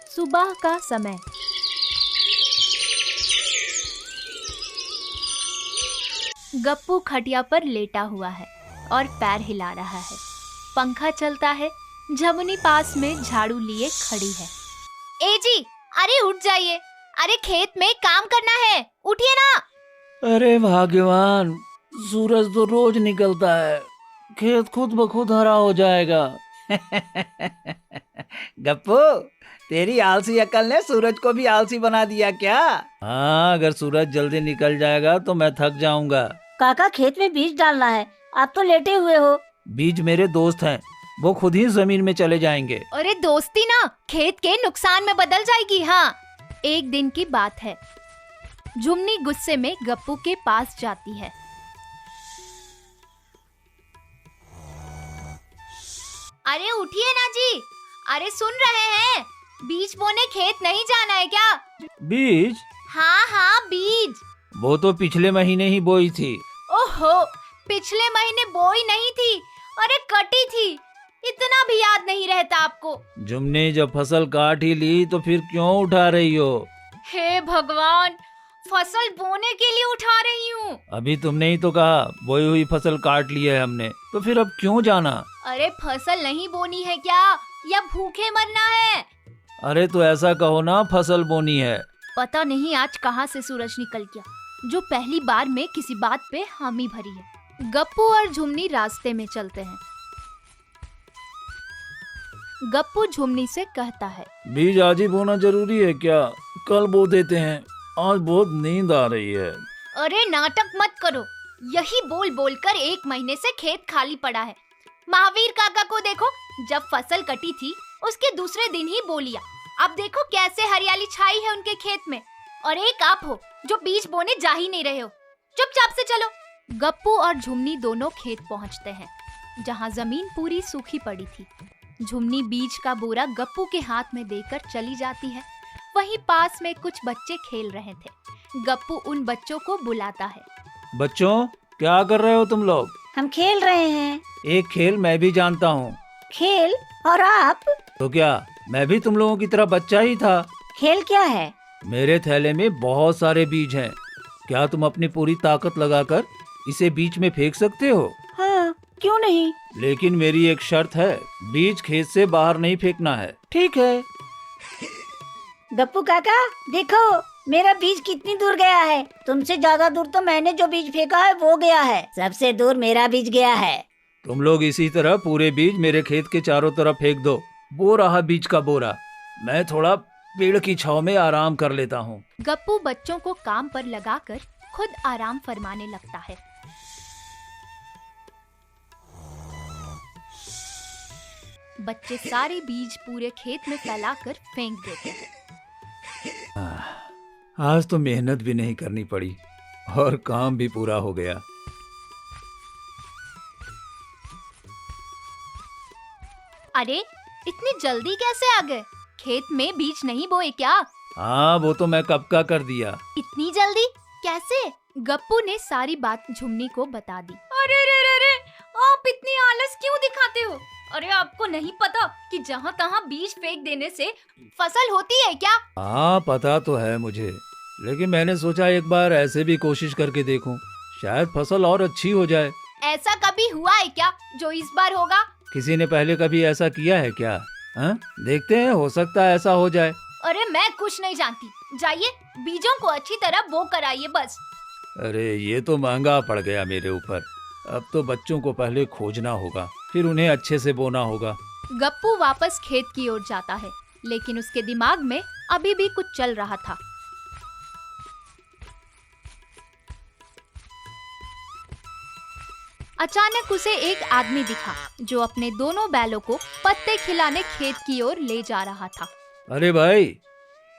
सुबह का समय। गप्पू खटिया पर लेटा हुआ है और पैर हिला रहा है। पंखा चलता है। झमुनी पास में झाड़ू लिए खड़ी है। ए जी, अरे उठ जाइए, अरे खेत में काम करना है, उठिए ना। अरे भाग्यवान, सूरज तो रोज निकलता है, खेत खुद ब खुद हरा हो जाएगा। गप्पू, तेरी आलसी अक्ल ने सूरज को भी आलसी बना दिया क्या? हाँ, अगर सूरज जल्दी निकल जाएगा तो मैं थक जाऊंगा। काका, खेत में बीज डालना है, आप तो लेटे हुए हो। बीज मेरे दोस्त हैं, वो खुद ही जमीन में चले जाएंगे। अरे दोस्ती ना खेत के नुकसान में बदल जाएगी। हाँ, एक दिन की बात है। झुमनी गुस्से में गप्पू के पास जाती है। अरे उठिए ना जी, अरे सुन रहे हैं, बीज बोने खेत नहीं जाना है क्या? बीज? हाँ हाँ बीज। वो तो पिछले महीने ही बोई थी। ओहो, पिछले महीने बोई नहीं थी, अरे कटी थी। इतना भी याद नहीं रहता आपको? जुमने जब फसल काट ही ली तो फिर क्यों उठा रही हो? हे भगवान, फसल बोने के लिए उठा रही हूँ। अभी तुमने ही तो कहा बोई हुई फसल काट ली है हमने, तो फिर अब क्यों जाना? अरे फसल नहीं बोनी है क्या, या भूखे मरना है? अरे तो ऐसा कहो ना, फसल बोनी है। पता नहीं आज कहाँ से सूरज निकल गया, जो पहली बार में किसी बात पे हामी भरी है। गप्पू और झुमनी रास्ते में चलते हैं। गप्पू झुमनी से कहता है, बीज आज ही बोना जरूरी है क्या? कल बो देते हैं, आज बहुत नींद आ रही है। अरे नाटक मत करो, यही बोल बोल कर एक महीने से खेत खाली पड़ा है। महावीर काका को देखो, जब फसल कटी थी उसके दूसरे दिन ही बो लिया। अब देखो कैसे हरियाली छाई है उनके खेत में, और एक आप हो जो बीज बोने जा ही नहीं रहे हो। चुपचाप से चलो। गप्पू और झुमनी दोनों खेत पहुंचते हैं, जहां जमीन पूरी सूखी पड़ी थी। झुमनी बीज का बोरा गप्पू के हाथ में देकर चली जाती है। वहीं पास में कुछ बच्चे खेल रहे थे। गप्पू उन बच्चों को बुलाता है। बच्चों, क्या कर रहे हो तुम लोग? हम खेल रहे हैं। एक खेल मैं भी जानता हूँ। खेल? और आप? तो क्या मैं भी तुम लोगों की तरह बच्चा ही था? खेल क्या है? मेरे थैले में बहुत सारे बीज हैं। क्या तुम अपनी पूरी ताकत लगाकर इसे बीच में फेंक सकते हो? हाँ, क्यों नहीं? लेकिन मेरी एक शर्त है, बीज खेत से बाहर नहीं फेंकना है। ठीक है? गप्पू काका, देखो मेरा बीज कितनी दूर गया है। तुमसे ज्यादा दूर तो मैंने जो बीज फेंका है वो गया है। सबसे दूर मेरा बीज गया है। तुम लोग इसी तरह पूरे बीज मेरे खेत के चारों तरफ फेंक दो। वो रहा बीज का बोरा, मैं थोड़ा पेड़ की छांव में आराम कर लेता हूँ। गप्पू बच्चों को काम पर लगाकर खुद आराम फरमाने लगता है। बच्चे सारे बीज पूरे खेत में फैलाकर फेंक देते हैं। आज तो मेहनत भी नहीं करनी पड़ी और काम भी पूरा हो गया। अरे इतनी जल्दी कैसे आ गए? खेत में बीज नहीं बोए क्या? हाँ, वो तो मैं कब का कर दिया। इतनी जल्दी कैसे? गप्पू ने सारी बात झुमनी को बता दी। अरे रे रे रे, आप इतनी आलस क्यों दिखाते हो? अरे आपको नहीं पता कि जहाँ तहाँ बीज फेंक देने से फसल होती है क्या? हाँ, पता तो है मुझे, लेकिन मैंने सोचा एक बार ऐसे भी कोशिश करके देखूं, शायद फसल और अच्छी हो जाए। ऐसा कभी हुआ है क्या जो इस बार होगा? किसी ने पहले कभी ऐसा किया है क्या? हाँ? देखते हैं, हो सकता है ऐसा हो जाए। अरे मैं कुछ नहीं जानती, जाइए बीजों को अच्छी तरह बो कर आइए बस। अरे ये तो महंगा पड़ गया मेरे ऊपर। अब तो बच्चों को पहले खोजना होगा, फिर उन्हें अच्छे से बोना होगा। गप्पू वापस खेत की ओर जाता है, लेकिन उसके दिमाग में अभी भी कुछ चल रहा था। अचानक उसे एक आदमी दिखा जो अपने दोनों बैलों को पत्ते खिलाने खेत की ओर ले जा रहा था। अरे भाई,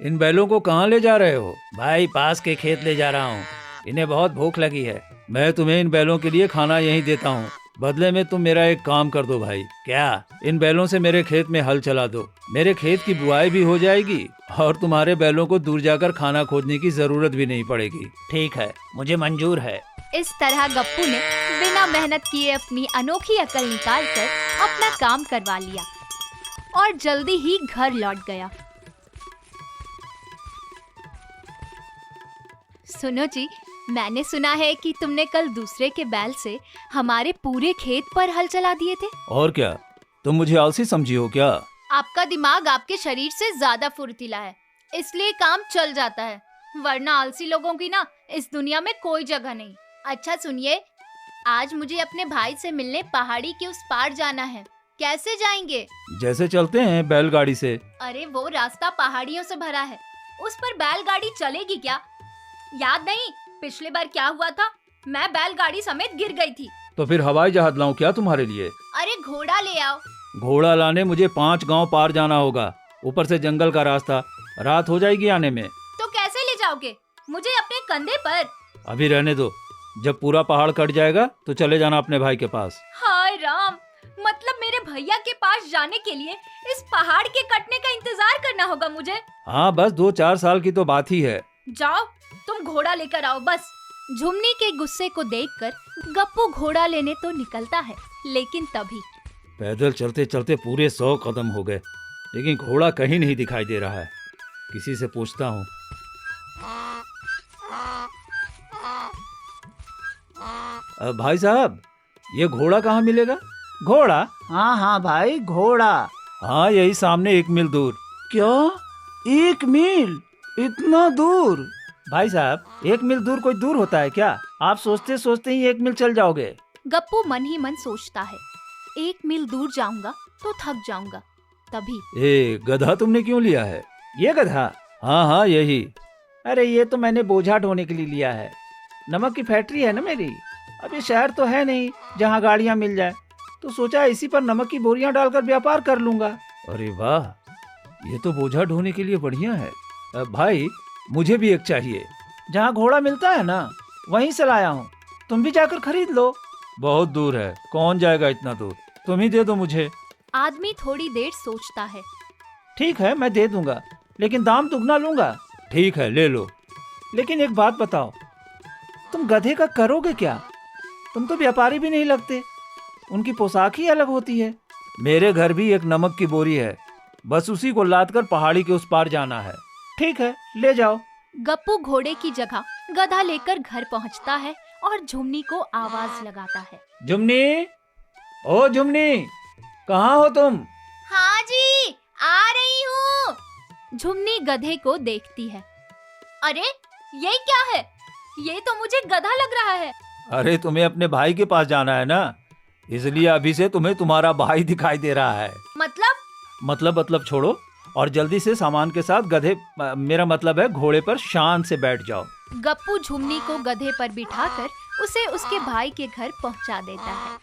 इन बैलों को कहाँ ले जा रहे हो? भाई, पास के खेत ले जा रहा हूँ, इन्हें बहुत भूख लगी है। मैं तुम्हें इन बैलों के लिए खाना यहीं देता हूँ, बदले में तुम मेरा एक काम कर दो भाई। क्या? इन बैलों से मेरे खेत में हल चला दो, मेरे खेत की बुआई भी हो जाएगी और तुम्हारे बैलों को दूर जाकर खाना खोजने की जरूरत भी नहीं पड़ेगी। ठीक है, मुझे मंजूर है। इस तरह गप्पू ने बिना मेहनत किए अपनी अनोखी अकल निकालकर अपना काम करवा लिया और जल्दी ही घर लौट गया। सुनो जी, मैंने सुना है कि तुमने कल दूसरे के बैल से हमारे पूरे खेत पर हल चला दिए थे। और क्या, तुम मुझे आलसी समझी हो क्या? आपका दिमाग आपके शरीर से ज्यादा फुर्तीला है, इसलिए काम चल जाता है, वरना आलसी लोगों की ना इस दुनिया में कोई जगह नहीं। अच्छा सुनिए, आज मुझे अपने भाई से मिलने पहाड़ी के उस पार जाना है। कैसे जाएंगे? जैसे चलते हैं बैलगाड़ी से। अरे वो रास्ता पहाड़ियों से भरा है, उस पर बैलगाड़ी चलेगी क्या? याद नहीं पिछली बार क्या हुआ था? मैं बैलगाड़ी समेत गिर गई थी। तो फिर हवाई जहाज लाऊं क्या तुम्हारे लिए? अरे घोड़ा ले आओ। घोड़ा लाने मुझे 5 गांव पार जाना होगा, ऊपर से जंगल का रास्ता, रात हो जाएगी आने में। तो कैसे ले जाओगे मुझे अपने कंधे पर? अभी रहने दो, जब पूरा पहाड़ कट जाएगा तो चले जाना अपने भाई के पास। हाय राम, मतलब मेरे भैया के पास जाने के लिए इस पहाड़ के कटने का इंतजार करना होगा मुझे? हाँ, बस 2-4 साल की तो बात ही है। जाओ तुम घोड़ा लेकर आओ बस। झुमनी के गुस्से को देखकर गप्पू घोड़ा लेने तो निकलता है, लेकिन तभी पैदल चलते चलते पूरे 100 कदम हो गए, लेकिन घोड़ा कहीं नहीं दिखाई दे रहा है। किसी से पूछता हूँ। भाई साहब, ये घोड़ा कहाँ मिलेगा? घोड़ा? हाँ हाँ भाई, घोड़ा। हाँ, यही सामने 1 मील दूर। क्या 1 मील? इतना दूर? भाई साहब, 1 मील दूर कोई दूर होता है क्या? आप सोचते सोचते ही 1 मील चल जाओगे। गप्पू मन ही मन सोचता है, 1 मील दूर जाऊंगा तो थक जाऊंगा। तभी गधा तुमने क्यों लिया है? ये गधा? हाँ हाँ, यही। अरे ये तो मैंने बोझा ढोने के लिए लिया है। नमक की फैक्ट्री है ना मेरी। अभी शहर तो है नहीं जहाँ गाड़ियाँ मिल जाए, तो सोचा इसी पर नमक की बोरियां डालकर व्यापार कर लूंगा। अरे वाह, ये तो बोझा ढोने के लिए बढ़िया है। भाई, मुझे भी एक चाहिए। जहाँ घोड़ा मिलता है ना, वहीं से लाया हूँ, तुम भी जाकर खरीद लो। बहुत दूर है, कौन जाएगा इतना दूर? तुम ही दे दो मुझे। आदमी थोड़ी देर सोचता है। ठीक है, मैं दे दूंगा, लेकिन दाम दुगना लूंगा। ठीक है, ले लो। लेकिन एक बात बताओ, तुम गधे का करोगे क्या? तुम तो व्यापारी भी नहीं लगते, उनकी पोशाक ही अलग होती है। मेरे घर भी एक नमक की बोरी है, बस उसी को लाद कर पहाड़ी के उस पार जाना है। ठीक है, ले जाओ। गप्पू घोड़े की जगह गधा लेकर घर पहुंचता है और झुमनी को आवाज लगाता है। झुमनी, ओ झुमनी, कहाँ हो तुम? हाँ जी, आ रही हूँ। झुमनी गधे को देखती है। अरे ये क्या है? ये तो मुझे गधा लग रहा है। अरे तुम्हें अपने भाई के पास जाना है ना, इसलिए अभी से तुम्हें तुम्हारा भाई दिखाई दे रहा है। मतलब छोड़ो और जल्दी से सामान के साथ गधे, मेरा मतलब है घोड़े पर शान से बैठ जाओ। गप्पू झुमनी को गधे पर बिठाकर उसे उसके भाई के घर पहुंचा देता है।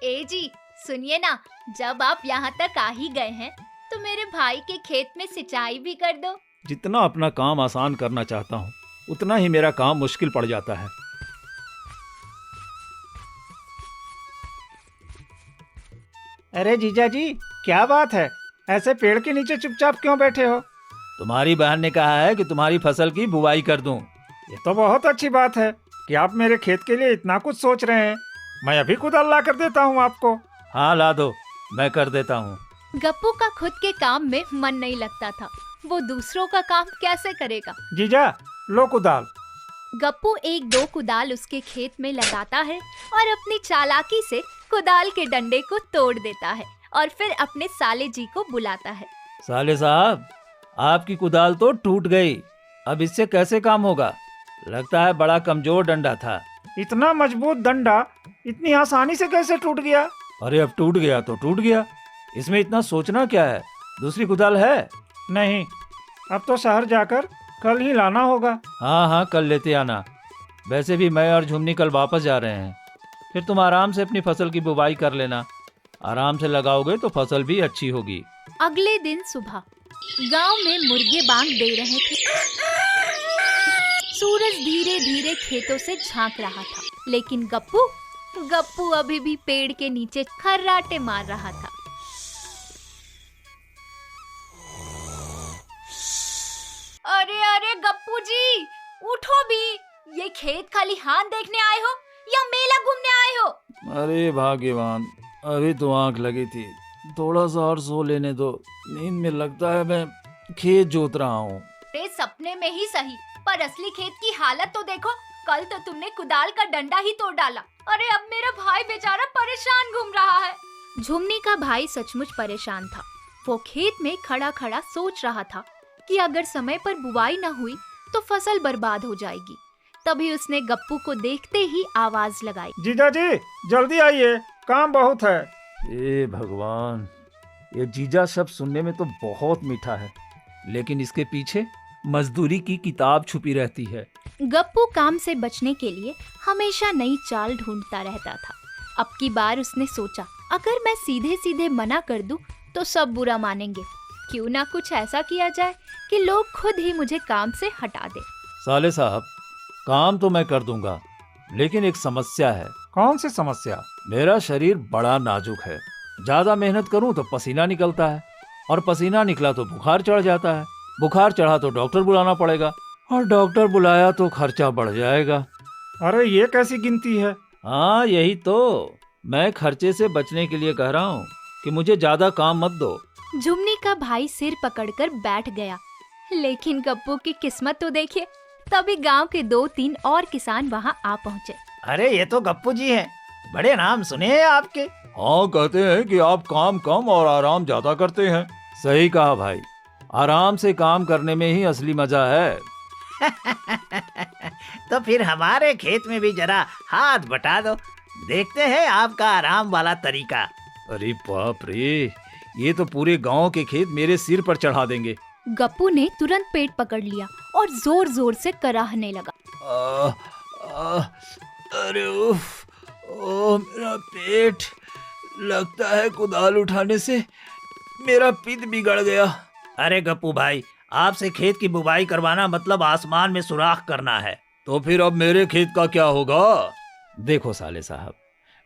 ए जी सुनिए ना, जब आप यहाँ तक आ ही गए हैं तो मेरे भाई के खेत में सिंचाई भी कर दो। जितना अपना काम आसान करना चाहता हूँ, उतना ही मेरा काम मुश्किल पड़ जाता है। अरे जीजा जी, क्या बात है? ऐसे पेड़ के नीचे चुपचाप क्यों बैठे हो? तुम्हारी बहन ने कहा है कि तुम्हारी फसल की बुवाई कर दूं। ये तो बहुत अच्छी बात है कि आप मेरे खेत के लिए इतना कुछ सोच रहे हैं। मैं अभी कुदाल ला कर देता हूँ आपको। हाँ, ला दो, मैं कर देता हूँ। गप्पू का खुद के काम में मन नहीं लगता था, वो दूसरों का काम कैसे करेगा? जीजा, लो कुदाल। गप्पू 1-2 कुदाल उसके खेत में लगाता है और अपनी चालाकी से कुदाल के डंडे को तोड़ देता है और फिर अपने साले जी को बुलाता है। साले साहब, आपकी कुदाल तो टूट गई, अब इससे कैसे काम होगा? लगता है बड़ा कमजोर डंडा था। इतना मजबूत डंडा इतनी आसानी से कैसे टूट गया? अरे अब टूट गया तो टूट गया, इसमें इतना सोचना क्या है? दूसरी कुदाल है? नहीं, अब तो शहर जाकर कल ही लाना होगा। हाँ हाँ, कल लेते आना। वैसे भी मैं और झुमनी कल वापस जा रहे हैं, फिर तुम आराम से अपनी फसल की बुवाई कर लेना। आराम से लगाओगे तो फसल भी अच्छी होगी। अगले दिन सुबह गांव में मुर्गे बांग दे रहे थे। सूरज धीरे धीरे खेतों से झांक रहा था, लेकिन गप्पू अभी भी पेड़ के नीचे खर्राटे मार रहा था। अरे अरे गप्पू जी, उठो भी। ये खेत खाली हाथ देखने आए हो या मेला घूमने आए हो? अरे भाग्यवान, अभी तो आंख लगी थी, थोड़ा सा और सो लेने दो। नींद में लगता है मैं खेत जोत रहा हूँ। अरे सपने में ही सही, पर असली खेत की हालत तो देखो। कल तो तुमने कुदाल का डंडा ही तोड़ डाला। अरे अब मेरा भाई बेचारा परेशान घूम रहा है। झुमनी का भाई सचमुच परेशान था। वो खेत में खड़ा खड़ा सोच रहा था कि अगर समय पर बुवाई न हुई तो फसल बर्बाद हो जाएगी। तभी उसने गप्पू को देखते ही आवाज लगाई। जीजा जी जल्दी आइए, काम बहुत है। ए भगवान, ये जीजा शब्द सुनने में तो बहुत मीठा है, लेकिन इसके पीछे मजदूरी की किताब छुपी रहती है। गप्पू काम से बचने के लिए हमेशा नई चाल ढूंढता रहता था। अब की बार उसने सोचा, अगर मैं सीधे सीधे मना कर दूं तो सब बुरा मानेंगे। क्यों ना कुछ ऐसा किया जाए कि लोग खुद ही मुझे काम से हटा दे। साले साहब, काम तो मैं कर दूंगा, लेकिन एक समस्या है। कौन सी समस्या? मेरा शरीर बड़ा नाजुक है। ज्यादा मेहनत करूं तो पसीना निकलता है, और पसीना निकला तो बुखार चढ़ जाता है। बुखार चढ़ा तो डॉक्टर बुलाना पड़ेगा, और डॉक्टर बुलाया तो खर्चा बढ़ जाएगा। अरे ये कैसी गिनती है? हाँ यही तो, मैं खर्चे से बचने के लिए कह रहा हूँ कि मुझे ज्यादा काम मत दो। झुमनी का भाई सिर पकड़कर बैठ गया। लेकिन गप्पू की किस्मत तो देखिए, तभी गांव के 2-3 और किसान वहां आ पहुंचे। अरे ये तो गप्पू जी हैं, बड़े नाम सुने हैं आपके। हाँ, कहते हैं कि आप काम कम और आराम ज्यादा करते हैं। सही कहा भाई, आराम से काम करने में ही असली मजा है। तो फिर हमारे खेत में भी जरा हाथ बटा दो, देखते हैं आपका आराम वाला तरीका। अरे बाप रे, ये तो पूरे गांव के खेत मेरे सिर पर चढ़ा देंगे। गप्पू ने तुरंत पेट पकड़ लिया और जोर जोर से कराहने लगा। अरे उफ, ओ मेरा पेट, लगता है कुदाल उठाने से मेरा पित्त बिगड़ गया। अरे गप्पू भाई, आपसे खेत की बुवाई करवाना मतलब आसमान में सुराख करना है। तो फिर अब मेरे खेत का क्या होगा? देखो साले साहब,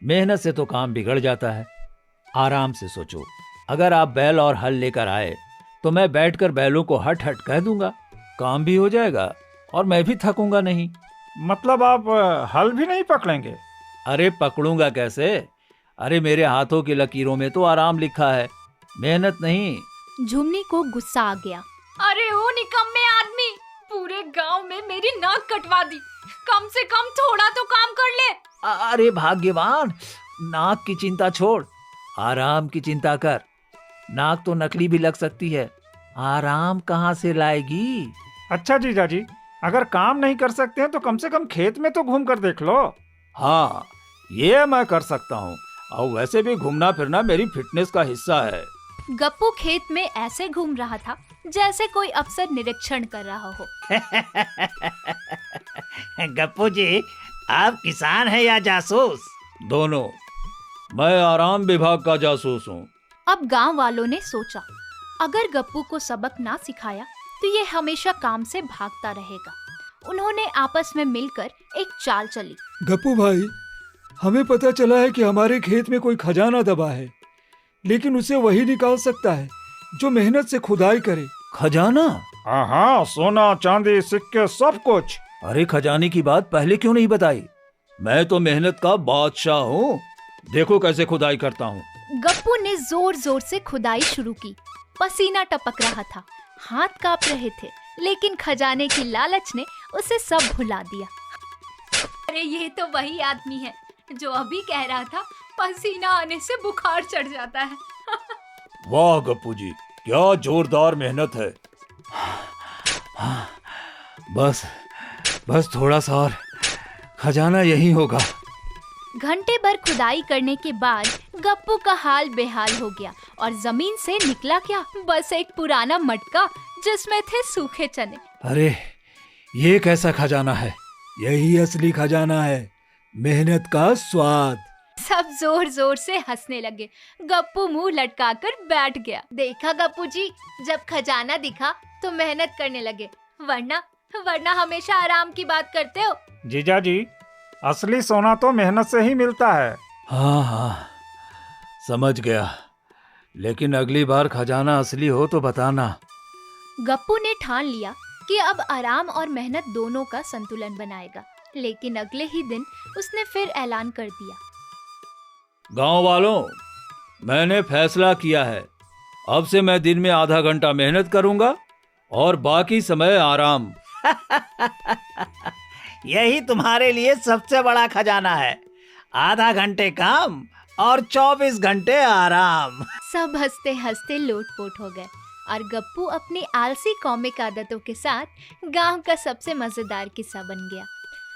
मेहनत से तो काम बिगड़ जाता है। आराम से सोचो, अगर आप बैल और हल लेकर आए तो मैं बैठकर बैलों को हट हट कह दूंगा, काम भी हो जाएगा और मैं भी थकूंगा नहीं। मतलब आप हल भी नहीं पकड़ेंगे? अरे पकड़ूंगा कैसे? अरे मेरे हाथों की लकीरों में तो आराम लिखा है, मेहनत नहीं। झुमनी को गुस्सा आ गया। अरे ओ निकम्मे आदमी, पूरे गांव में मेरी नाक कटवा दी। कम से कम थोड़ा तो काम कर ले। अरे भाग्यवान, नाक की चिंता छोड़, आराम की चिंता कर। नाक तो नकली भी लग सकती है, आराम कहाँ से लाएगी? अच्छा जीजा जी, अगर काम नहीं कर सकते हैं तो कम से कम खेत में तो घूम कर देख लो। हाँ, ये मैं कर सकता हूँ, और वैसे भी घूमना फिरना मेरी फिटनेस का हिस्सा है। गप्पू खेत में ऐसे घूम रहा था जैसे कोई अफसर निरीक्षण कर रहा हो। गप्पू जी, आप किसान हैं या जासूस? दोनों। मैं आराम विभाग का जासूस हूँ। अब गांव वालों ने सोचा, अगर गप्पू को सबक ना सिखाया तो ये हमेशा काम से भागता रहेगा। उन्होंने आपस में मिलकर एक चाल चली। गप्पू भाई, हमें पता चला है कि हमारे खेत में कोई खजाना दबा है, लेकिन उसे वही निकाल सकता है जो मेहनत से खुदाई करे। खजाना? हाँ, सोना चांदी सिक्के सब कुछ। अरे खजाने की बात पहले क्यों नहीं बताई? मैं तो मेहनत का बादशाह हूँ, देखो कैसे खुदाई करता हूँ। गप्पू ने जोर जोर से खुदाई शुरू की। पसीना टपक रहा था, हाथ कांप रहे थे, लेकिन खजाने की लालच ने उसे सब भुला दिया। अरे ये तो वही आदमी है जो अभी कह रहा था पसीना आने से बुखार चढ़ जाता है। वाह गप्पू जी, क्या जोरदार मेहनत है। बस थोड़ा सा और, खजाना यही होगा। घंटे भर खुदाई करने के बाद गप्पू का हाल बेहाल हो गया और जमीन से निकला क्या, बस एक पुराना मटका जिसमें थे सूखे चने। अरे ये कैसा खजाना है? यही असली खजाना है, मेहनत का स्वाद। सब जोर जोर से हंसने लगे। गप्पू मुंह लटकाकर बैठ गया। देखा गप्पू जी, जब खजाना दिखा तो मेहनत करने लगे, वरना हमेशा आराम की बात करते हो। जीजा जी, असली सोना तो मेहनत से ही मिलता है। हाँ, समझ गया, लेकिन अगली बार खजाना असली हो तो बताना। गप्पू ने ठान लिया कि अब आराम और मेहनत दोनों का संतुलन बनाएगा, लेकिन अगले ही दिन उसने फिर ऐलान कर दिया। गांव वालों, मैंने फैसला किया है, अब से मैं दिन में आधा घंटा मेहनत करूंगा और बाकी समय आराम। यही तुम्हारे लिए सबसे बड़ा खजाना है। आधा घंटे काम और 24 घंटे आराम। सब हंसते हंसते लोटपोट हो गए और गप्पू अपनी आलसी कॉमिक आदतों के साथ गांव का सबसे मजेदार किस्सा बन गया।